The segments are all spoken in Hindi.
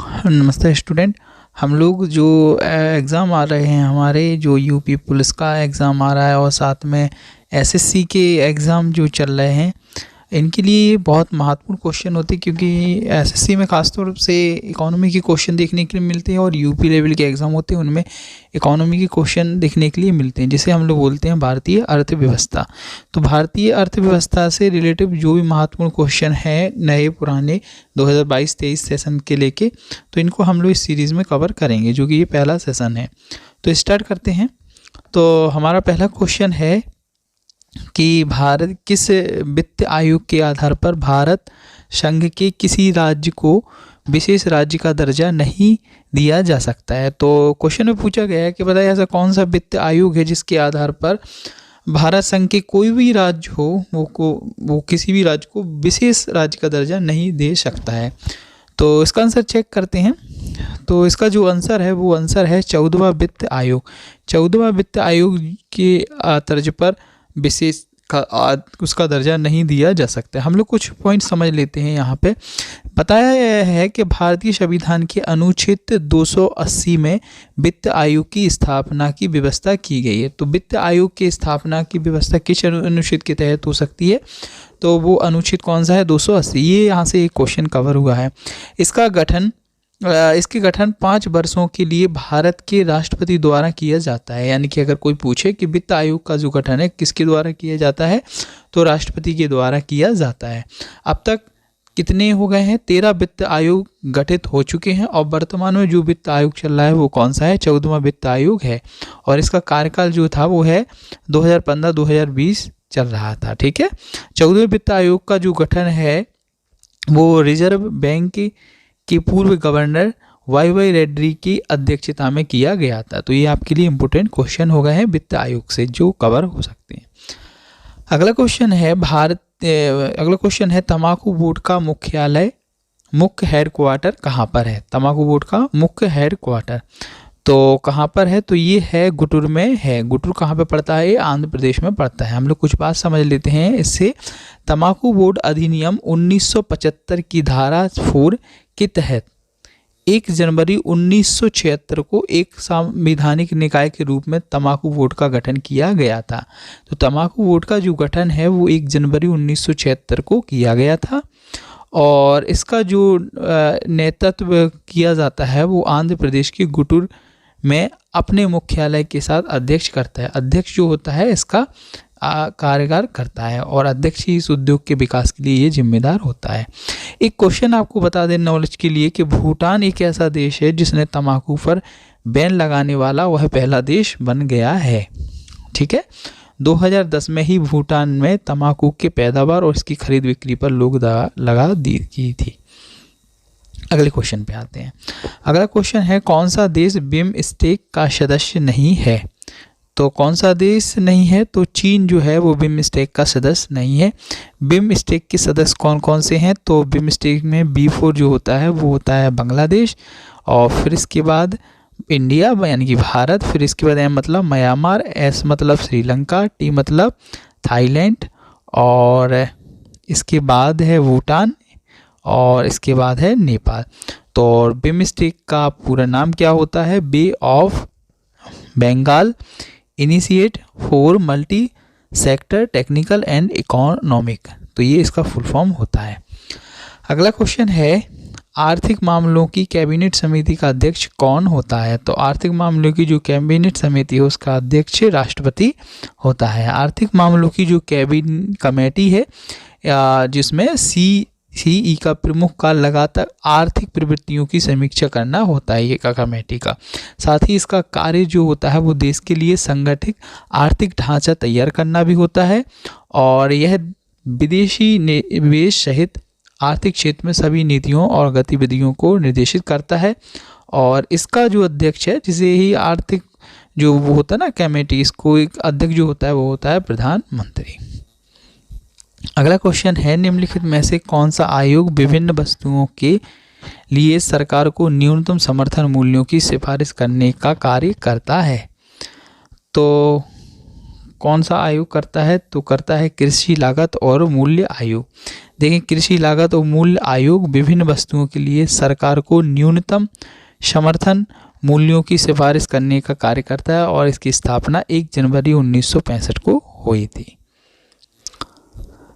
नमस्ते स्टूडेंट। हम लोग जो एग्ज़ाम आ रहे हैं, हमारे जो यूपी पुलिस का एग्ज़ाम आ रहा है और साथ में एसएससी के एग्ज़ाम जो चल रहे हैं, इनके लिए बहुत महत्वपूर्ण क्वेश्चन होते हैं, क्योंकि एसएससी में ख़ासतौर से इकोनॉमी के क्वेश्चन देखने के लिए मिलते हैं और यूपी लेवल के एग्ज़ाम होते हैं उनमें इकोनॉमी के क्वेश्चन देखने के लिए मिलते हैं, जिसे हम लोग बोलते हैं भारतीय अर्थव्यवस्था। तो भारतीय अर्थव्यवस्था से रिलेटिव जो भी महत्वपूर्ण क्वेश्चन है नए पुराने 2022-23 सेशन के लेके, तो इनको हम लोग इस सीरीज़ में कवर करेंगे, जो कि ये पहला सेशन है। तो स्टार्ट करते हैं। तो हमारा पहला क्वेश्चन है कि भारत किस वित्त आयोग के आधार पर भारत संघ के किसी राज्य को विशेष राज्य का दर्जा नहीं दिया जा सकता है। तो क्वेश्चन में पूछा गया है कि बताइए ऐसा कौन सा वित्त आयोग है जिसके आधार पर भारत संघ के कोई भी राज्य हो वो किसी भी राज्य को विशेष राज्य का दर्जा नहीं दे सकता है। तो इसका आंसर चेक करते हैं। तो इसका जो आंसर है वो आंसर है 14वां वित्त आयोग। 14वां वित्त आयोग के तर्ज पर विशेष उसका दर्जा नहीं दिया जा सकता। हम लोग कुछ पॉइंट समझ लेते हैं। यहाँ पे बताया है कि भारतीय संविधान के अनुच्छेद 280 में वित्त आयोग की स्थापना की व्यवस्था की गई है। तो वित्त आयोग की स्थापना की व्यवस्था किस अनुच्छेद के तहत हो सकती है? तो वो अनुच्छेद कौन सा है? 280। ये यहाँ से एक क्वेश्चन कवर हुआ है। इसके गठन 5 वर्षों के लिए भारत के राष्ट्रपति द्वारा किया जाता है। यानी कि अगर कोई पूछे कि वित्त आयोग का जो गठन है किसके द्वारा किया जाता है, तो राष्ट्रपति के द्वारा किया जाता है। अब तक कितने हो गए हैं? 13 वित्त आयोग गठित हो चुके हैं और वर्तमान में जो वित्त आयोग चल रहा है वो कौन सा है? 14वां वित्त आयोग है। और इसका कार्यकाल जो था वो है 2015-2020 चल रहा था। ठीक है। 14वें वित्त आयोग का जो गठन है वो रिजर्व बैंक के पूर्व गवर्नर वाई रेड्डी की अध्यक्षता में किया गया था। तो ये आपके लिए इम्पोर्टेंट क्वेश्चन हो गए हैं वित्त आयोग से जो कवर हो सकते हैं। अगला क्वेश्चन है तंबाकू बोर्ड का मुख्य हेडक्वार्टर कहाँ पर है? तंबाकू बोर्ड का मुख्य हेडक्वार्टर तो कहाँ पर है? तो ये है गुटुर में है। गुटुर कहाँ पे पड़ता है? ये आंध्र प्रदेश में पड़ता है। हम लोग कुछ बात समझ लेते हैं इससे। तंबाकू बोर्ड अधिनियम 1975 की धारा 4 के तहत 1 जनवरी 1976 को एक संवैधानिक निकाय के रूप में तंबाकू बोर्ड का गठन किया गया था। तो तंबाकू बोर्ड का जो गठन है वो 1 जनवरी 1976 को किया गया था और इसका जो नेतृत्व किया जाता है वो आंध्र प्रदेश के गुटुर में अपने मुख्यालय के साथ अध्यक्ष करता है। अध्यक्ष जो होता है इसका कार्यकाल करता है और अध्यक्ष ही इस उद्योग के विकास के लिए ये जिम्मेदार होता है। एक क्वेश्चन आपको बता दें नॉलेज के लिए कि भूटान एक ऐसा देश है जिसने तंबाकू पर बैन लगाने वाला वह पहला देश बन गया है। ठीक है। 2010 में ही भूटान में तंबाकू के पैदावार और इसकी खरीद बिक्री पर लोग लगा दी की थी। अगले क्वेश्चन पे आते हैं। अगला क्वेश्चन है कौन सा देश बिमस्टेक का सदस्य नहीं है? तो कौन सा देश नहीं है? तो चीन जो है वो बिमस्टेक का सदस्य नहीं है। बिमस्टेक के सदस्य कौन कौन से हैं? तो बिमस्टेक में B4 जो होता है वो होता है बांग्लादेश और फिर इसके बाद इंडिया यानी कि भारत, फिर इसके बाद M मतलब म्यांमार, S मतलब श्रीलंका, T मतलब थाईलैंड और इसके बाद है भूटान और इसके बाद है नेपाल। तो बिमस्टेक का पूरा नाम क्या होता है? Bay of Bengal initiate for multi sector technical and economic. तो ये इसका फुल फॉर्म होता है। अगला क्वेश्चन है आर्थिक मामलों की कैबिनेट समिति का अध्यक्ष कौन होता है? तो आर्थिक मामलों की जो कैबिनेट समिति है उसका अध्यक्ष राष्ट्रपति होता है। आर्थिक मामलों की जो कैबिनेट कमेटी है जिसमें CE का प्रमुख का लगातार आर्थिक प्रवृत्तियों की समीक्षा करना होता है ये का कमेटी का। साथ ही इसका कार्य जो होता है वो देश के लिए संगठित आर्थिक ढांचा तैयार करना भी होता है और यह विदेशी निवेश सहित आर्थिक क्षेत्र में सभी नीतियों और गतिविधियों को निर्देशित करता है और इसका जो अध्यक्ष है जिसे ही आर्थिक जो वो होता है ना कमेटी, इसको एक अध्यक्ष जो होता है वो होता है प्रधानमंत्री। अगला क्वेश्चन है निम्नलिखित में से कौन सा आयोग विभिन्न वस्तुओं के लिए सरकार को न्यूनतम समर्थन मूल्यों की सिफारिश करने का कार्य करता है? तो कौन सा आयोग करता है? तो करता है कृषि लागत और मूल्य आयोग। देखें, कृषि लागत और मूल्य आयोग विभिन्न वस्तुओं के लिए सरकार को न्यूनतम समर्थन मूल्यों की सिफारिश करने का कार्य करता है और इसकी स्थापना 1 जनवरी 1965 को हुई थी।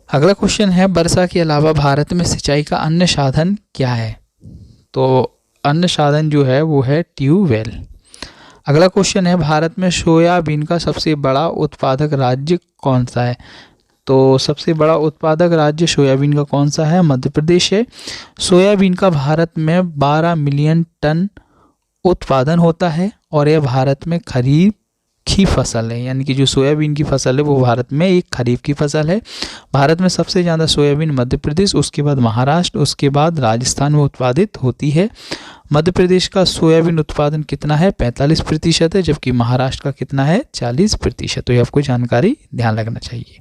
अगला क्वेश्चन है, वर्षा के अलावा भारत में सिंचाई का अन्य साधन क्या है? तो अन्य साधन जो है वो है ट्यूबवेल। अगला क्वेश्चन है, भारत में सोयाबीन का सबसे बड़ा उत्पादक राज्य कौन सा है? तो सबसे बड़ा उत्पादक राज्य सोयाबीन का कौन सा है? मध्य प्रदेश है। सोयाबीन का भारत में 12 मिलियन टन उत्पादन होता है और यह भारत में खरीफ की फसल है, यानी कि जो सोयाबीन की फसल है वो भारत में एक खरीफ की फसल है। भारत में सबसे ज़्यादा सोयाबीन मध्य प्रदेश, उसके बाद महाराष्ट्र, उसके बाद राजस्थान में उत्पादित होती है। मध्य प्रदेश का सोयाबीन उत्पादन कितना है? 45% है, जबकि महाराष्ट्र का कितना है? 40%। तो ये आपको जानकारी ध्यान रखना चाहिए।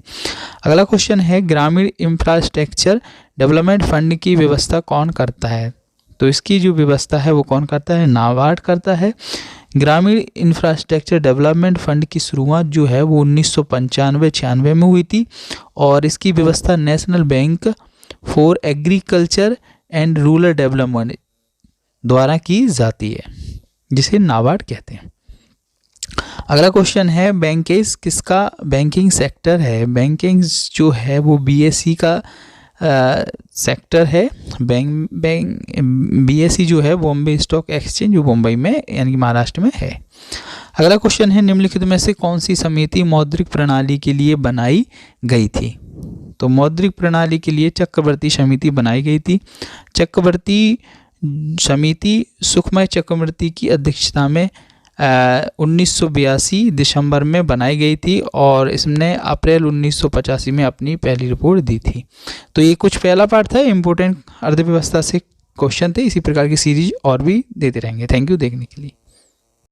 अगला क्वेश्चन है, ग्रामीण इंफ्रास्ट्रक्चर डेवलपमेंट फंड की व्यवस्था कौन करता है? तो इसकी जो व्यवस्था है वो कौन करता है? नाबार्ड करता है। ग्रामीण इंफ्रास्ट्रक्चर डेवलपमेंट फंड की शुरुआत जो है वो 1995-96 में हुई थी और इसकी व्यवस्था national bank for agriculture and rural development द्वारा की जाती है, जिसे नाबार्ड कहते हैं। अगला क्वेश्चन है, बैंकिंग किसका बैंकिंग सेक्टर है? बैंकिंग जो है वो बीएसई का सेक्टर है। बीएसई जो है बॉम्बे स्टॉक एक्सचेंज, जो मुंबई में यानी कि महाराष्ट्र में है। अगला क्वेश्चन है, निम्नलिखित में से कौन सी समिति मौद्रिक प्रणाली के लिए बनाई गई थी? तो मौद्रिक प्रणाली के लिए चक्रवर्ती समिति बनाई गई थी। चक्रवर्ती समिति सुखमय चक्रवर्ती की अध्यक्षता में 1982 दिसंबर में बनाई गई थी और इसने अप्रैल 1985 में अपनी पहली रिपोर्ट दी थी। तो ये कुछ पहला पार्ट था, इम्पोर्टेंट अर्थव्यवस्था से क्वेश्चन थे। इसी प्रकार की सीरीज और भी देते रहेंगे। थैंक यू देखने के लिए।